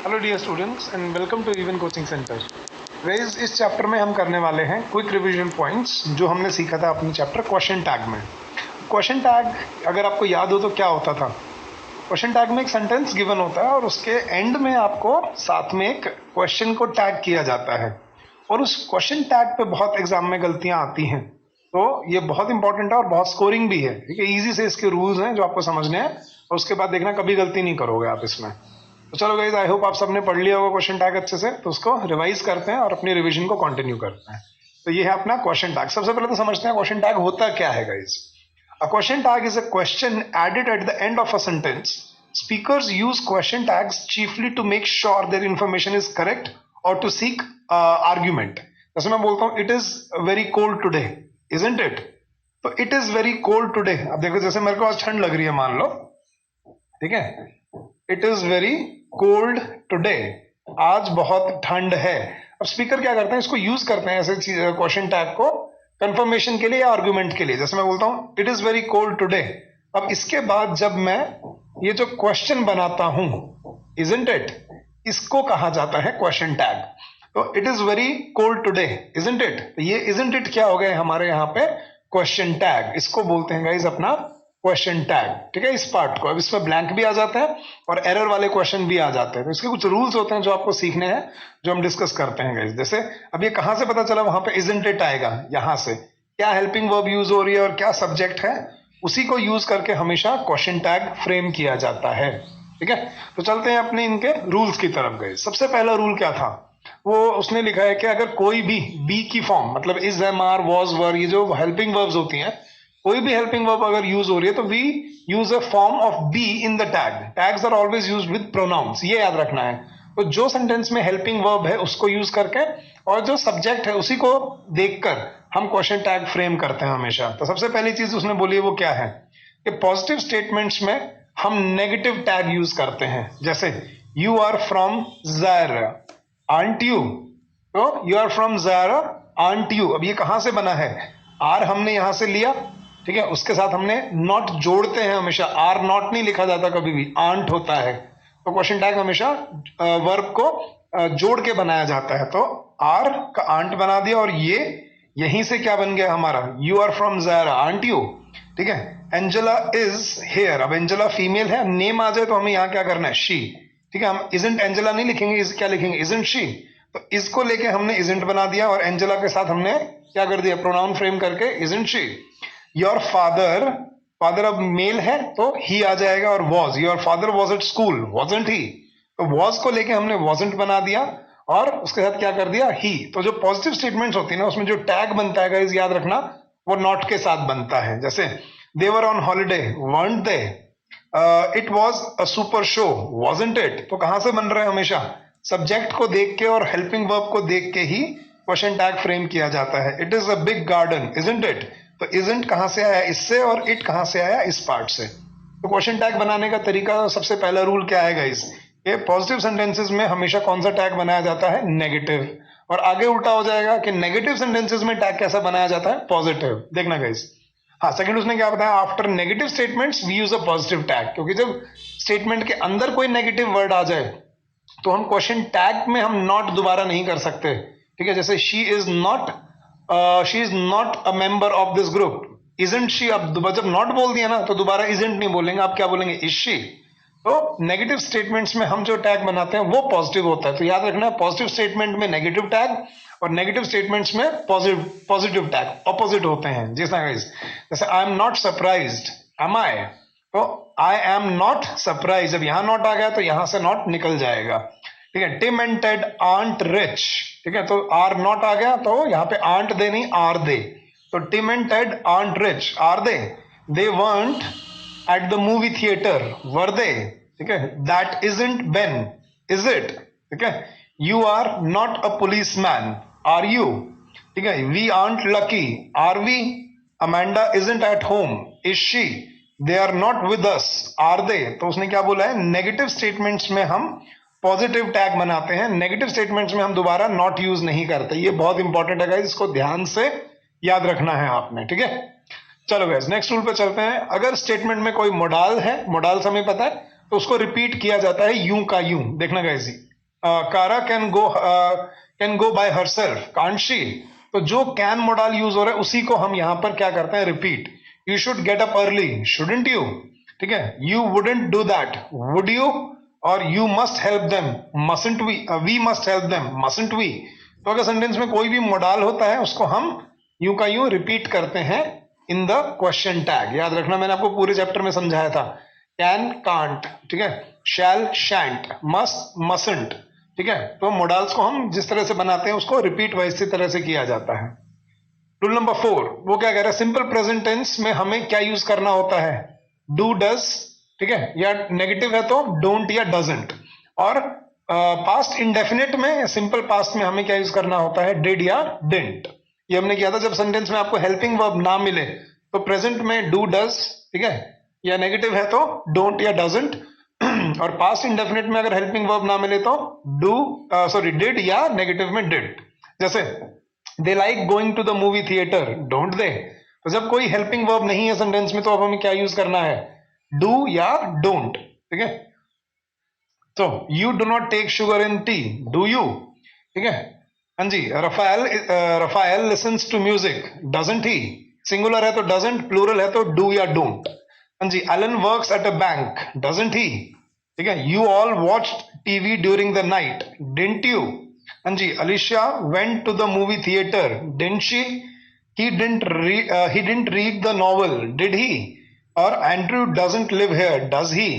Hello dear students and welcome to Even coaching centre. Guys, इस chapter में हम करने वाले हैं क्विक रिवीजन पॉइंट्स जो हमने सीखा था अपने चैप्टर क्वेश्चन टैग में। क्वेश्चन टैग अगर आपको याद हो तो क्या होता था? क्वेश्चन टैग में एक सेंटेंस गिवन होता है और उसके एंड में आपको साथ में एक क्वेश्चन को टैग किया जाता है और उस क्वेश्चन टैग पे बहुत एग्जाम में गलतियां आती हैं, तो ये बहुत इंपॉर्टेंट है और बहुत स्कोरिंग भी है। ठीक है, इजी से इसके रूल्स हैं जो आपको समझने हैं और उसके बाद देखना कभी गलती नहीं करोगे आप इसमें। तो चलो गाइस, आई होप आप सबने पढ़ लिया होगा क्वेश्चन टैग अच्छे से, तो उसको रिवाइज करते हैं और अपनी रिवीजन को कंटिन्यू करते हैं। तो ये है अपना क्वेश्चन टैग। सबसे पहले तो समझते हैं क्वेश्चन टैग होता क्या है guys. A question tag is a question added at the end of a sentence. Speakers use question tags chiefly to make sure their information is correct और टू सीक आर्ग्यूमेंट। जैसे मैं बोलता हूँ it is very cold today, isn't it? तो it is very cold today, अब देखो जैसे मेरे को आज ठंड लग रही है मान लो, ठीक है, it is very cold today, आज बहुत ठंड है। अब स्पीकर क्या करते हैं, इसको यूज करते हैं ऐसे क्वेश्चन टैग को कंफर्मेशन के लिए या आर्गुमेंट के लिए। जैसे मैं बोलता हूं it is very cold today, अब इसके बाद जब मैं ये जो क्वेश्चन बनाता हूं इजंट इट, इसको कहा जाता है क्वेश्चन टैग। तो it is very cold today isn't it, तो ये इजंट इट क्या हो गए हमारे यहाँ पे क्वेश्चन टैग, इसको बोलते हैं गाइस अपना क्वेश्चन टैग। ठीक है, इस पार्ट को अब इसमें ब्लैंक भी आ जाता है और एरर वाले क्वेश्चन भी आ जाते हैं। तो इसके कुछ रूल्स होते हैं जो आपको सीखने हैं, जो हम डिस्कस करते हैं गाइस। जैसे अब ये कहां से पता चला, वहां पे इजंट इट आएगा, यहां से क्या हेल्पिंग वर्ब यूज हो रही है और क्या सब्जेक्ट है, उसी को यूज करके हमेशा क्वेश्चन टैग फ्रेम किया जाता है। ठीक है, तो चलते हैं अपने इनके रूल्स की तरफ गए। सबसे पहला रूल क्या था, वो उसने लिखा है कि अगर कोई भी बी की फॉर्म, मतलब इज, एम, आर, वॉज, वर, ये जो हेल्पिंग वर्ब्स होती हैं, कोई भी हेल्पिंग वर्ब अगर यूज हो रही है तो we use a form of be in the tag. Tags are always used with pronouns, ये याद रखना है। तो जो सेंटेंस में हेल्पिंग वर्ब है उसको यूज करके और जो सब्जेक्ट है उसी को देखकर हम क्वेश्चन टैग फ्रेम करते हैं हमेशा। तो सबसे पहली चीज उसने बोली है वो क्या है कि पॉजिटिव स्टेटमेंट्स में हम नेगेटिव टैग यूज करते हैं। जैसे you are from Zaire, aren't you, तो you are from Zaire, aren't you. अब ये कहां से बना है, आर हमने यहां से लिया, ठीक है, उसके साथ हमने नॉट जोड़ते हैं हमेशा, आर नॉट नहीं लिखा जाता कभी भी, आंट होता है। तो क्वेश्चन टैग हमेशा वर्ब को जोड़ के बनाया जाता है। तो आर का आंट बना दिया और ये यहीं से क्या बन गया हमारा, you are from Zaire, aren't you. ठीक है, एंजेला इज हेयर, अब एंजेला फीमेल है, नेम आ जाए तो हमें यहाँ क्या करना है, शी। ठीक है, हम इजंट एंजेला नहीं लिखेंगे, इज क्या लिखेंगे, इजंट शी। तो इसको लेके हमने इजंट बना दिया और एंजेला के साथ हमने क्या कर दिया, प्रोनाउन फ्रेम करके isn't she. Your father, father अब मेल है तो ही आ जाएगा, और was, your father was at school, wasn't he, तो वॉज को लेके हमने वॉजंट बना दिया और उसके साथ क्या कर दिया, ही। तो जो पॉजिटिव स्टेटमेंट्स होती है ना, उसमें जो टैग बनता है गाइस याद रखना, वो नॉट के साथ बनता है। जैसे they were on holiday, weren't they, it was a super show, wasn't it, तो कहां से बन रहा है, हमेशा सब्जेक्ट को देख के और हेल्पिंग वर्ब को देख के ही क्वेश्चन टैग फ्रेम किया जाता है। It is a big garden, isn't it, तो isn't कहां से आया, इससे, और इट कहां से आया, इस पार्ट से। तो क्वेश्चन टैग बनाने का तरीका, सबसे पहला रूल क्या है गाइस, ये पॉजिटिव सेंटेंसेस में हमेशा कौन सा टैग बनाया जाता है, नेगेटिव, और आगे उल्टा हो जाएगा कि नेगेटिव सेंटेंसेस में टैग कैसा बनाया जाता है, पॉजिटिव। देखना गाइस। हाँ, सेकंड उसने क्या बताया, after negative statements we use a positive tag, क्योंकि जब स्टेटमेंट के अंदर कोई नेगेटिव वर्ड आ जाए तो हम क्वेश्चन टैग में हम नॉट दोबारा नहीं कर सकते। ठीक है, जैसे she is not a member of this group, isn't she, अब जब नॉट बोल दिया ना तो दोबारा इजंट नहीं बोलेंगे, आप क्या बोलेंगे, इज शी। तो नेगेटिव स्टेटमेंट्स में हम जो टैग बनाते हैं वो पॉजिटिव होता है। तो याद रखना, पॉजिटिव स्टेटमेंट में नेगेटिव टैग और नेगेटिव स्टेटमेंट्स में पॉजिटिव टैग ऑपोजिट होते हैं। जैसे I am not surprised, am I, तो आई एम नॉट सरप्राइज, अब यहां नॉट आ गया तो यहां से नॉट निकल जाएगा। ठीक है, Tim and Ted aren't rich, ठीक है, तो आर नॉट आ गया तो यहां पे आंट दे नहीं, आर दे। तो Tim and Ted aren't rich, are they weren't at the movie theatre, were they. ठीक है, that isn't Ben, is it. ठीक है, you are not a policeman, are you. ठीक है, we aren't lucky, are we. Amanda isn't at home, is she. They are not with us, are they. तो उसने क्या बोला है, negative statements में हम पॉजिटिव टैग बनाते हैं, नेगेटिव स्टेटमेंट्स में हम दोबारा नॉट यूज नहीं करते। ये बहुत इंपॉर्टेंट है गाइस, इसको ध्यान से याद रखना है आपने। ठीक है, चलो गाइस नेक्स्ट रूल पे चलते हैं। अगर स्टेटमेंट में कोई मोडाल है, मोडाल हमें पता है, तो उसको रिपीट किया जाता है यूं का यूं। देखना guys, Kara can go by herself, can't she? तो जो कैन मोडाल यूज हो रहा है उसी को हम यहां पर क्या करते हैं, repeat. You should get up early, shouldn't you? ठीक है. You wouldn't do that, would you? और you must help them, mustn't we? We must help them, mustn't we? तो अगर सेंटेंस में कोई भी मोडाल होता है उसको हम यूं का यूं रिपीट करते हैं इन द क्वेश्चन टैग. याद रखना, मैंने आपको पूरे चैप्टर में समझाया था. कैन, कांट, ठीक है. शैल, शैंट, मस्ट, मसंट. ठीक है. तो मोडाल्स को हम जिस तरह से बनाते हैं उसको रिपीट वैसी तरह से किया जाता है. रूल नंबर 4, वो क्या कह रहा है, सिंपल प्रेजेंट टेंस में हमें क्या यूज करना होता है, डू, डज. ठीक है. या नेगेटिव है तो डोंट या डजंट. और पास्ट इंडेफिनिट में, सिंपल पास्ट में हमें क्या यूज करना होता है, डिड या डिडंट. ये हमने किया था जब सेंटेंस में आपको हेल्पिंग वर्ब ना मिले तो प्रेजेंट में डू, डज. ठीक है. या नेगेटिव है तो डोंट या डजंट. और पास्ट इंडेफिनिट में अगर हेल्पिंग वर्ब ना मिले तो डू, सॉरी, डिड या नेगेटिव में डिड. जैसे they like going to the movie theatre, don't they? तो जब कोई हेल्पिंग वर्ब नहीं है सेंटेंस में तो अब हमें क्या यूज करना है, डू या डोंट. ठीक है. तो you do not take sugar in tea, do you? ठीक है. हाँ जी. Raphael listens to music, doesn't he? Singular है तो डजंट, प्लूरल है तो डू या डोंट. हाँ जी. Alan works at a bank, doesn't he? ठीक है. You all watch TV during the night, didn't you? हाँ जी. Alisha went to the movie theatre, didn't she? He didn't read the novel, did he? और Andrew doesn't live here, does he?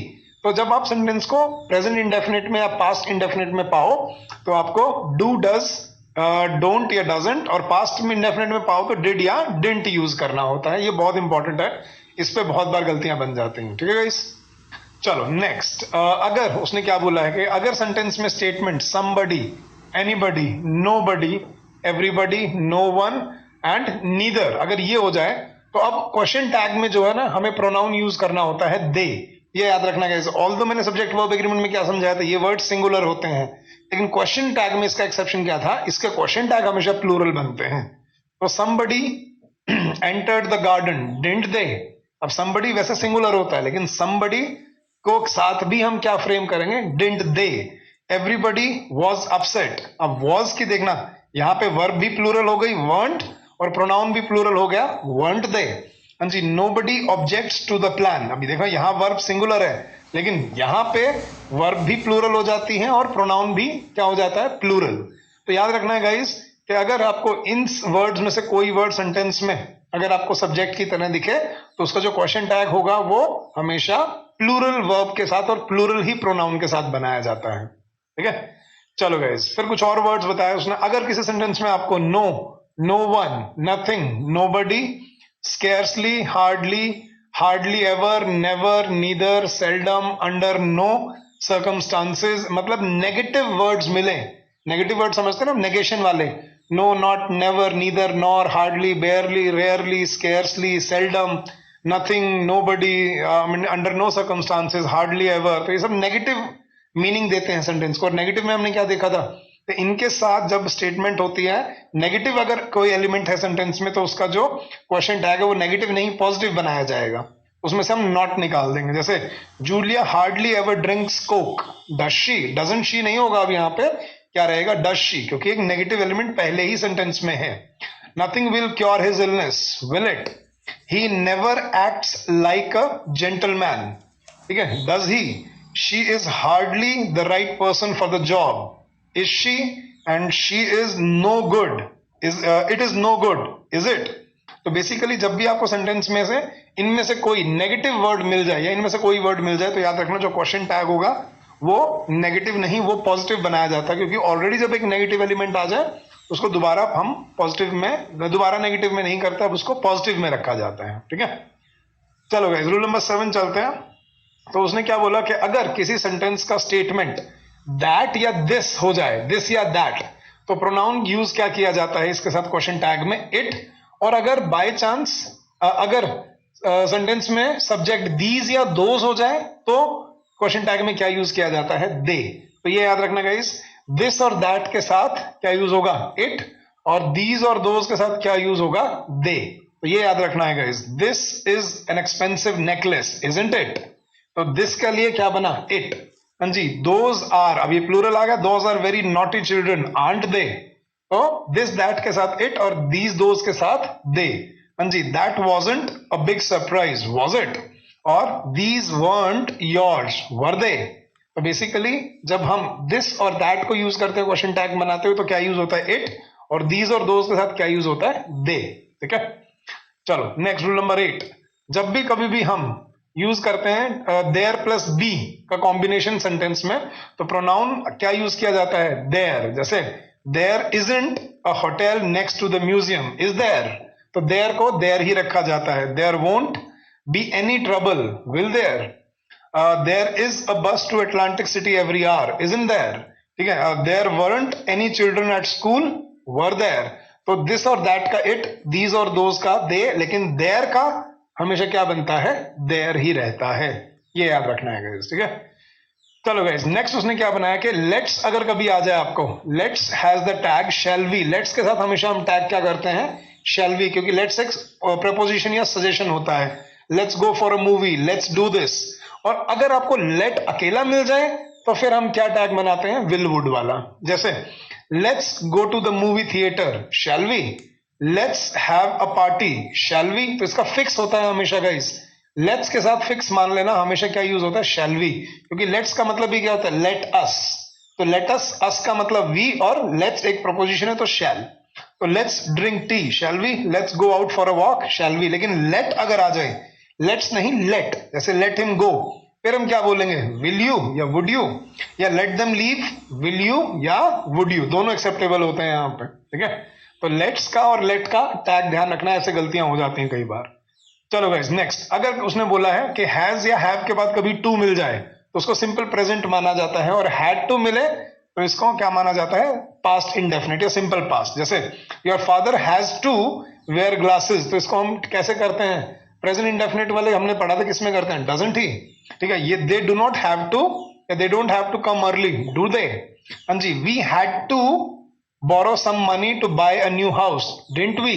तो जब आप sentence को present indefinite में या past indefinite में पाओ तो आपको डू, डज, डोंट या डजंट, और पास्ट में इंडेफिनिट में पाओ तो डिड या डिडंट यूज करना होता है. ये बहुत इंपॉर्टेंट है, इस पे बहुत बार गलतियां बन जाती हैं. ठीक है गाइस. चलो नेक्स्ट. अगर उसने क्या बोला है कि अगर सेंटेंस में statement somebody, anybody, nobody, everybody, no one and neither, अगर ये हो जाए तो अब क्वेश्चन टैग में जो है ना हमें प्रोनाउन यूज करना होता है दे. ये याद रखना गाइस. ऑल्दो मैंने सब्जेक्ट वर्ब एग्रीमेंट में क्या समझाया था, ये वर्ड सिंगुलर होते हैं, लेकिन क्वेश्चन टैग में इसका एक्सेप्शन क्या था, इसके क्वेश्चन टैग हमेशा प्लूरल बनते हैं. तो somebody entered the garden, didn't they? अब समबडी वैसे सिंगुलर होता है लेकिन समबडी को साथ भी हम क्या फ्रेम करेंगे, didn't they? Everybody was upset, अब वॉज की देखना, यहां पे वर्ब भी प्लूरल हो गई, weren't, और प्रोनाउन भी प्लूरल हो गया, weren't they. हाँ जी. Nobody objects to the plan, अभी देखो यहां वर्ब सिंगुलर है लेकिन यहां पे वर्ब भी प्लूरल हो जाती है और प्रोनाउन भी क्या हो जाता है, प्लूरल. तो याद रखना है गाइस कि अगर आपको इन वर्ड्स में से कोई वर्ड सेंटेंस में अगर आपको सब्जेक्ट की तरह दिखे तो उसका जो क्वेश्चन टैग होगा वो हमेशा प्लूरल वर्ब के साथ और प्लूरल ही प्रोनाउन के साथ बनाया जाता है. ठीक है. चलो गाइस, फिर कुछ और वर्ड्स बताया उसने. अगर किसी सेंटेंस में आपको no, no one, nothing, nobody, scarcely, hardly, hardly ever, never, neither, seldom, under no circumstances, मतलब नेगेटिव वर्ड्स मिले, नेगेटिव वर्ड समझते हैं ना, नेगेशन वाले, no, not, never, neither, nor, hardly, barely, rarely, scarcely, seldom, nothing, nobody, under no circumstances, hardly ever, तो ये सब negative meaning देते हैं सेंटेंस को. और नेगेटिव में हमने क्या देखा था, तो इनके साथ जब स्टेटमेंट होती है नेगेटिव, अगर कोई एलिमेंट है सेंटेंस में तो उसका जो क्वेश्चन टैग है वो नेगेटिव नहीं पॉजिटिव बनाया जाएगा, उसमें से हम नॉट निकाल देंगे. जैसे Julia hardly ever drinks Coke, does she? Doesn't she नहीं होगा, अब यहाँ पे क्या रहेगा, डज शी, क्योंकि एक नेगेटिव एलिमेंट पहले ही सेंटेंस में है. Nothing will cure his illness, will it? He never acts like a gentleman. ठीक है. Does he? she is hardly the right person for the job, is she? and she is no good, it is no good, is it? तो basically जब भी आपको sentence में से इनमें से कोई नेगेटिव वर्ड मिल जाए या इनमें से कोई वर्ड मिल जाए तो याद रखना जो क्वेश्चन टैग होगा वो नेगेटिव नहीं, वो पॉजिटिव बनाया जाता है, क्योंकि ऑलरेडी जब एक नेगेटिव एलिमेंट आ जाए उसको दोबारा हम पॉजिटिव में, दोबारा नेगेटिव में नहीं करते, अब उसको पॉजिटिव में रखा जाता है. ठीक है. चलो गाइस, रूल नंबर 7 चलते हैं. तो उसने क्या बोला कि अगर किसी सेंटेंस का स्टेटमेंट दैट या दिस हो जाए, दिस या दैट, तो प्रोनाउन यूज क्या किया जाता है इसके साथ क्वेश्चन टैग में, इट. और अगर बाय चांस अगर सेंटेंस में सब्जेक्ट दीज या दोज हो जाए तो क्वेश्चन टैग में क्या यूज किया जाता है, दे. तो ये याद रखना गाइस, दिस और दैट के साथ क्या यूज होगा, इट, और दीज और दोज के साथ क्या यूज होगा, दे. तो ये याद रखना है guys. This is an expensive necklace, isn't it? तो दिस के लिए क्या बना, इट. हाँ जी, दोज आर, अब ये प्लूरल आ गया, those are very naughty children, aren't they? तो दिस दैट के साथ इट और दीज दोज के साथ दे। हाँ जी, that wasn't a big surprise was it, और these weren't yours were they? तो बेसिकली जब हम दिस और दैट को यूज करते हैं क्वेश्चन टैग बनाते हो तो क्या यूज होता है? इट, और दीज और दोज के साथ क्या यूज होता है? दे। ठीक है, चलो नेक्स्ट रूल नंबर 8। जब भी कभी भी हम यूज करते हैं देयर प्लस बी का कॉम्बिनेशन सेंटेंस में, तो प्रोनाउन क्या यूज किया जाता है? देयर। जैसे there isn't a hotel next to the museum, is there? तो देयर को देयर ही रखा जाता है। There won't be any trouble, will there? There is a bus to Atlantic City every hour, is in there? ठीक है, there weren't any children at school, were there? तो this और दैट का इट, दीज और those का they, लेकिन there का हमेशा क्या बनता है? देयर ही रहता है। ये याद रखना है गाइस, ठीक है। चलो गाइस, नेक्स्ट उसने क्या बनाया कि लेट्स अगर कभी आ जाए आपको, let's has the tag shall we. Let's के साथ हमेशा हम टैग क्या करते हैं? शैल वी, क्योंकि लेट्स एक प्रपोजिशन या सजेशन होता है। Let's go for a movie, let's do this. और अगर आपको लेट अकेला मिल जाए तो फिर हम क्या टैग बनाते हैं? विल वुड वाला। जैसे let's go to the movie theatre, shall we? Let's have a party, shall we? तो इसका फिक्स होता है हमेशा गाइस, लेट्स के साथ फिक्स मान लेना हमेशा क्या यूज होता है? शैल वी, क्योंकि लेट्स का मतलब भी क्या होता है? Let us. तो लेट अस, अस का मतलब वी, और लेट्स एक प्रपोजिशन है तो शैल। तो let's drink tea, shall we? Let's go out for a walk, shall we? लेकिन लेट अगर आ जाए, लेट्स नहीं लेट, जैसे लेट हिम गो, फिर हम क्या बोलेंगे? विल यू या वुड यू? या let them leave, will you या वुड यू? दोनों एक्सेप्टेबल होते हैं यहाँ पे, ठीक है। तो लेट्स का और लेट का टैग ध्यान रखना, ऐसे गलतियां हो जाती हैं कई बार। चलो गाइस नेक्स्ट, अगर उसने बोला है कि हैज या हैव के बाद कभी टू मिल जाए तो उसको सिंपल प्रेजेंट माना जाता है, और हैड टू मिले तो इसको क्या माना जाता है? पास्ट इंडेफिनिट या सिंपल पास्ट। जैसे your father has to wear glasses, तो इसको हम कैसे करते हैं? प्रेजेंट इंडेफिनिट वाले हमने पढ़ा था किसमें करते हैं? Doesn't he. ठीक है, ये they do not have to या they don't have to come early, do they? हाँ जी, we had to borrow some money to buy a new house, didn't we?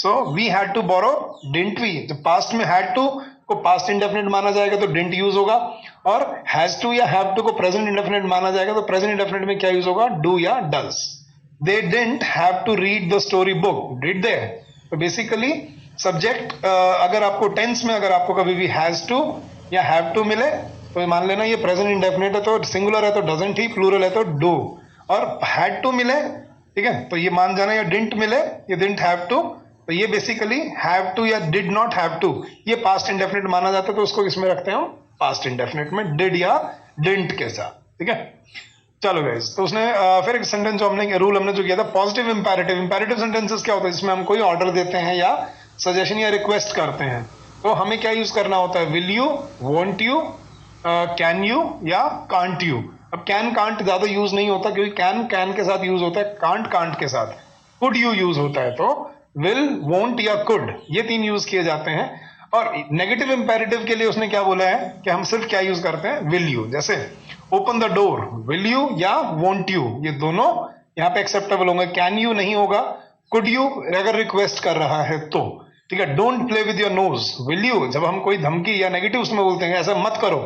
So we had to borrow, didn't we? जब past में had to को past indefinite माना जाएगा तो didn't use होगा, और has to या have to को प्रेजेंट इंडेफिनिट माना जाएगा तो प्रेजेंट इंडेफिनिट में क्या यूज होगा? do या does। they didn't have to read the story book, did they? तो बेसिकली सब्जेक्ट अगर आपको टेंस में अगर आपको कभी भी हैज टू या हैव टू मिले तो मान लेना ये प्रेजेंट इंडेफिनिट है, तो सिंगुलर है तो डजंट ही, प्लूरल है तो डू, और हैड टू मिले, ठीक है, तो ये मान जाना, या डिडंट मिले, ये डिडंट हैव टू, तो ये बेसिकली हैव टू या डिड नॉट हैव टू, ये पास्ट इंडेफिनिट माना जाता है, तो उसको किसमें रखते हैं हम? पास्ट इंडेफिनिट में, डिड या डिडंट के साथ, ठीक है। चलो गाइस, तो उसने फिर एक सेंटेंस जो हमने रूल हमने जो किया था, पॉजिटिव इंपैरेटिव। इंपैरेटिव सेंटेंसेस क्या होता है? जिसमें हम कोई ऑर्डर देते हैं या सजेशन या रिक्वेस्ट करते हैं, तो हमें क्या यूज करना होता है? Will you, want you, can you या कांट यू। अब कैन कांट ज्यादा यूज नहीं होता, क्योंकि कैन कैन के साथ यूज होता है, कांट कांट के साथ। कुड यू यूज होता है, तो विल, वोंट या कुड, ये तीन यूज किए जाते हैं। और नेगेटिव इंपेरेटिव के लिए उसने क्या बोला है कि हम सिर्फ क्या यूज करते हैं? Will you. जैसे open the door, will you या वोंट यू, ये दोनों यहाँ पे एक्सेप्टेबल होंगे। कैन यू नहीं होगा। कुड यू अगर रिक्वेस्ट कर रहा है तो, ठीक है। Don't play with your nose, will you जब हम कोई धमकी या नेगेटिव उसमें बोलते हैं ऐसा मत करो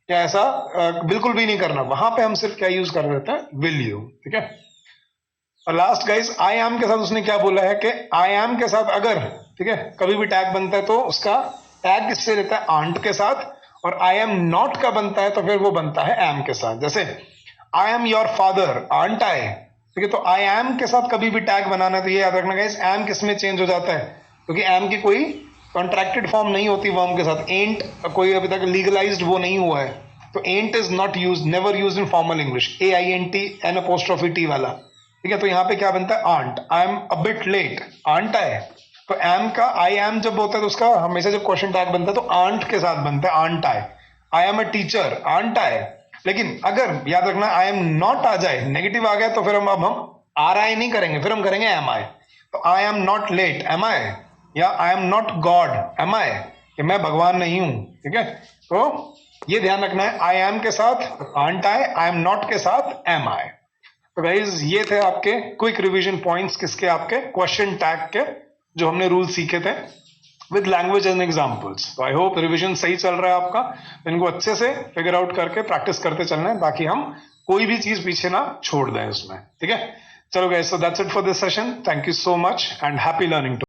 या ऐसा बिल्कुल भी नहीं करना, वहां पे हम सिर्फ क्या यूज कर देते हैं? विल यू, ठीक है। और लास्ट गाइस, आई एम के साथ उसने क्या बोला है कि आई एम के साथ अगर, ठीक है, कभी भी टैग बनता है तो उसका टैग किससे रहता है? आंट के साथ। और आई एम नॉट का बनता है तो फिर वो बनता है एम के साथ। जैसे I am your father, aren't I, ठीक है। तो आई एम के साथ कभी भी टैग बनाना है तो ये याद रखना गाइस, एम किस में चेंज हो जाता है? क्योंकि एम की कोई कॉन्ट्रैक्टेड फॉर्म नहीं होती वर्ब के साथ। एंट कोई अभी तक लीगलाइज्ड वो नहीं हुआ है, तो ain't is not use, never use in formal English. AINT, N apostrophe T वाला, ठीक है। तो यहाँ पे क्या बनता है? Aren't. I am a bit late, aren't I. तो एम का आई एम जब होता है तो उसका हमेशा जब क्वेश्चन टैग बनता है तो आंट के साथ बनता है, aren't I. I am a teacher, aren't I. लेकिन अगर याद रखना आई एम नॉट आ जाए, नेगेटिव आ गया, तो फिर हम आर आई नहीं करेंगे, फिर हम करेंगे एम आई। तो I am not late, am I, या I am not God, am I, कि मैं भगवान नहीं हूं, ठीक है। तो ये ध्यान रखना है, आई एम के साथ आंट आई एम नॉट के साथ एम आई। तो गाइज ये थे आपके क्विक रिवीजन पॉइंट्स किसके? आपके क्वेश्चन टैग के, जो हमने रूल सीखे थे। With language and examples. तो आई होप रिविजन सही चल रहा है आपका, इनको अच्छे से फिगर आउट करके प्रैक्टिस करते चलना है, ताकि हम कोई भी चीज पीछे ना छोड़ दें उसमें। ठीक है, चलो guys, so that's it for this session. Thank you so much and happy learning to